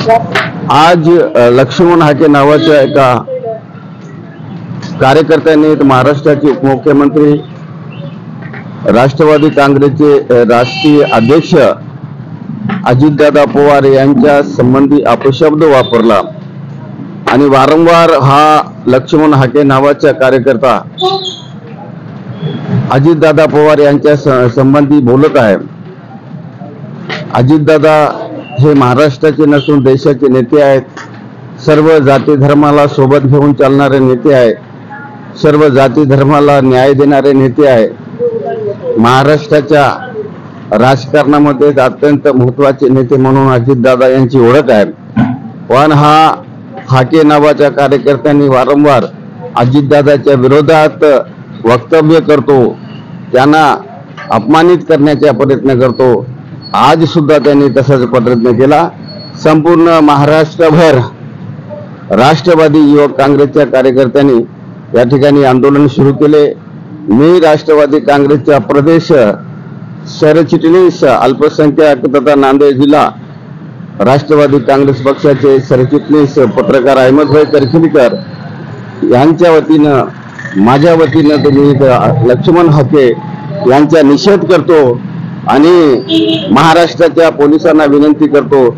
आज लक्ष्मण हाके नावाच्या एका कार्यकर्त्याने महाराष्ट्राचे उपमुख्यमंत्री राष्ट्रवादी काँग्रेसचे राष्ट्रीय अध्यक्ष अजितदादा पवार यांच्या संबंधी अपशब्द वापरला आणि वारंवार हा लक्ष्मण हाके नावाचा कार्यकर्ता अजितदादा पवार यांच्या संबंधी बोलत आहे। अजितदादा हे महाराष्ट्राचे नसून देशाचे नेते आहेत। सर्व जाती धर्माला सोबत घेऊन चालणारे नेते आहेत। सर्व जाती धर्माला न्याय देणारे नेते आहेत। महाराष्ट्राच्या राजकारणामध्ये अत्यंत महत्त्वाचे नेते म्हणून अजितदादा यांची ओळख आहे। पण हा हाके नावाच्या कार्यकर्त्यांनी वारंवार अजितदादाच्या विरोधात वक्तव्य करतो, त्यांना अपमानित करण्याचा प्रयत्न करतो। आज सुद्धा त्यांनी तसाच प्रयत्न केला। संपूर्ण महाराष्ट्रभर राष्ट्रवादी युवक काँग्रेसच्या कार्यकर्त्यांनी या ठिकाणी आंदोलन सुरू केले। मी राष्ट्रवादी काँग्रेसचा प्रदेश सरचिटणीस अल्पसंख्याक तथा नांदेड जिल्हा राष्ट्रवादी काँग्रेस पक्षाचे सरचिटणीस पत्रकार अहमदभाई करखलीकर यांच्या वतीनं माझ्या वतीनं मी लक्ष्मण हाके यांचा निषेध करतो आणि महाराष्ट्राच्या पोलिसांना विनंती करतो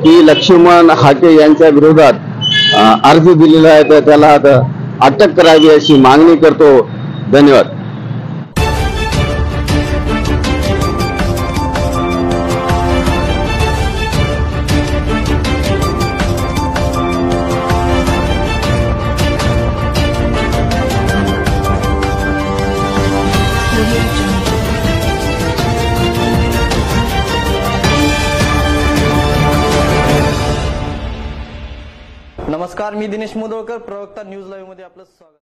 की लक्ष्मण हाके यांच्या विरोधात अर्ज दिलेला आहे तर त्याला अटक करावी अशी मागणी करतो। धन्यवाद। नमस्कार, मी दिनेश मुदोळकर, प्रवक्ता न्यूज लाईव्ह मध्ये आपलं स्वागत।